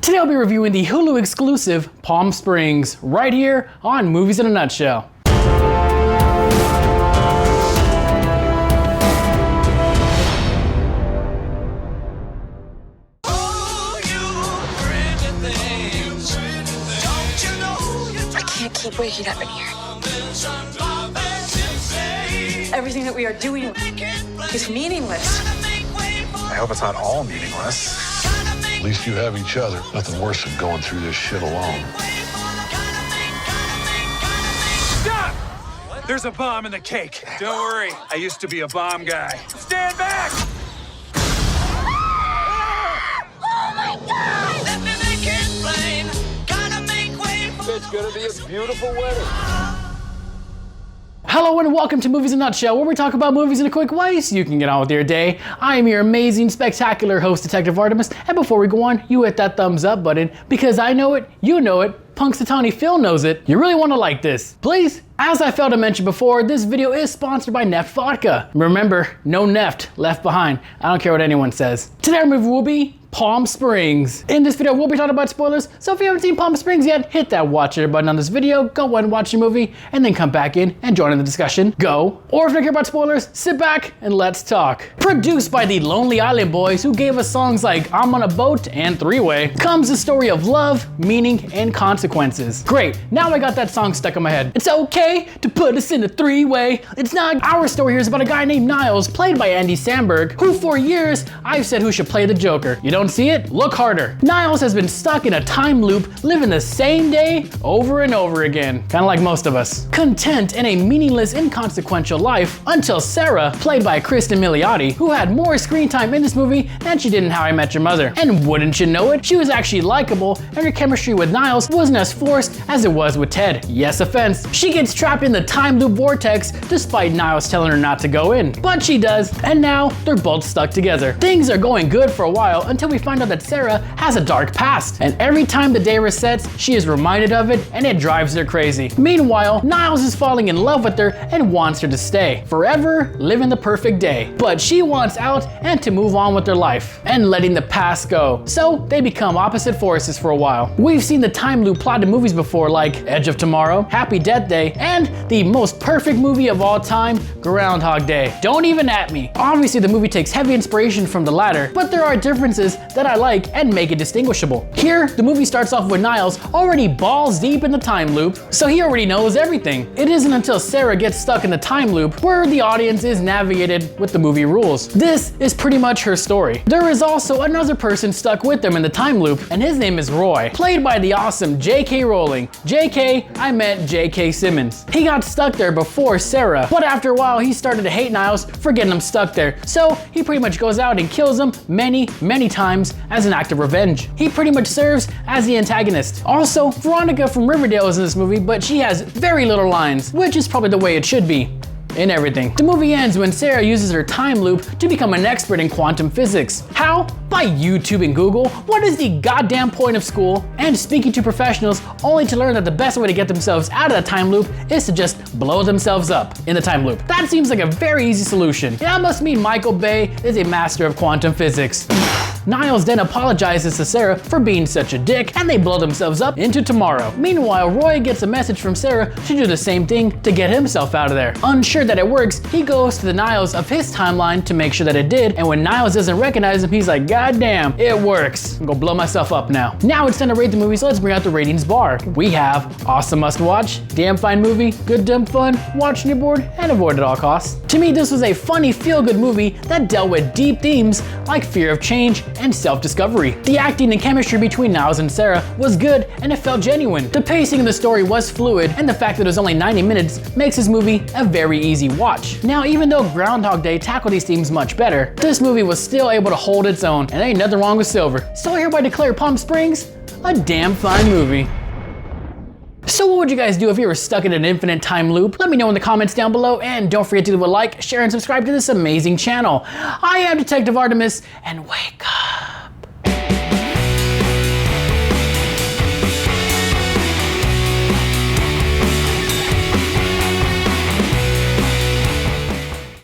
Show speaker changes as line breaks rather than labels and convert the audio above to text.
Today I'll be reviewing the Hulu exclusive Palm Springs, right here on Movies in a Nutshell.
I can't keep waking up in here. Everything that we are doing is meaningless.
I hope it's not all meaningless.
At least you have each other. Nothing worse than going through this shit alone.
Stop! There's a bomb in the cake. Don't worry, I used to be a bomb guy. Stand back!
Oh my God!
Let me make it plain. Gotta make way for
It's gonna be a beautiful wedding.
Hello and welcome to Movies in a Nutshell, where we talk about movies in a quick way so you can get on with your day. I am your amazing, spectacular host, Detective Artemis, and before we go on, you hit that thumbs up button, because I know it, you know it, Punxsutawney Phil knows it. You really want to like this, please? As I failed to mention before, this video is sponsored by Neft Vodka. Remember, no Neft left behind. I don't care what anyone says. Today our movie will be Palm Springs. In this video, we'll be talking about spoilers, so if you haven't seen Palm Springs yet, hit that watch it button on this video, go ahead and watch the movie, and then come back in and join in the discussion. Go. Or if you don't care about spoilers, sit back and let's talk. Produced by the Lonely Island Boys, who gave us songs like I'm on a Boat and Three Way, comes the story of love, meaning, and consequences. Great, now I got that song stuck in my head. It's okay to put us in a three-way. It's not. Our story here is about a guy named Nyles, played by Andy Samburg, who for years I've said who should play the Joker. You don't see it? Look harder. Nyles has been stuck in a time loop, living the same day over and over again. Kind of like most of us. Content in a meaningless, inconsequential life until Sarah, played by Cristin Milioti, who had more screen time in this movie than she did in How I Met Your Mother. And wouldn't you know it, she was actually likable, and her chemistry with Nyles wasn't as forced as it was with Ted. Yes, offense. She gets trapped in the time loop vortex despite Nyles telling her not to go in. But she does, and now they're both stuck together. Things are going good for a while until we find out that Sarah has a dark past, and every time the day resets, she is reminded of it, and it drives her crazy. Meanwhile, Nyles is falling in love with her and wants her to stay forever, living the perfect day. But she wants out and to move on with their life and letting the past go. So they become opposite forces for a while. We've seen the time loop plot in movies before, like Edge of Tomorrow, Happy Death Day, and the most perfect movie of all time, Groundhog Day. Don't even at me. Obviously, the movie takes heavy inspiration from the latter, but there are differences that I like and make it distinguishable. Here, the movie starts off with Nyles already balls deep in the time loop, so he already knows everything. It isn't until Sarah gets stuck in the time loop where the audience is navigated with the movie rules. This is pretty much her story. There is also another person stuck with them in the time loop, and his name is Roy, played by the awesome J.K. Rowling. J.K., I meant J.K. Simmons. He got stuck there before Sarah, but after a while he started to hate Nyles for getting him stuck there, so he pretty much goes out and kills him many times as an act of revenge. He pretty much serves as the antagonist. Also, Veronica from Riverdale is in this movie, but she has very little lines, which is probably the way it should be in everything. The movie ends when Sarah uses her time loop to become an expert in quantum physics. How? By YouTube and Google. What is the goddamn point of school? And speaking to professionals only to learn that the best way to get themselves out of the time loop is to just blow themselves up in the time loop. That seems like a very easy solution. That must mean Michael Bay is a master of quantum physics. Nyles then apologizes to Sarah for being such a dick, and they blow themselves up into tomorrow. Meanwhile, Roy gets a message from Sarah to do the same thing to get himself out of there. Unsure that it works, he goes to the Nyles of his timeline to make sure that it did, and when Nyles doesn't recognize him, he's like, God damn, it works. I'm gonna blow myself up now. Now it's time to rate the movie, so let's bring out the ratings bar. We have awesome must watch, damn fine movie, good dumb fun, watch on your board, and avoid at all costs. To me, this was a funny, feel-good movie that dealt with deep themes like fear of change and self-discovery. The acting and chemistry between Nyles and Sarah was good, and it felt genuine. The pacing of the story was fluid, and the fact that it was only 90 minutes makes this movie a very easy watch. Now, even though Groundhog Day tackled these themes much better, this movie was still able to hold its own, and ain't nothing wrong with Silver. So I hereby declare Palm Springs a damn fine movie. So what would you guys do if you were stuck in an infinite time loop? Let me know in the comments down below, and don't forget to leave a like, share, and subscribe to this amazing channel. I am Detective Artemis, and wake up.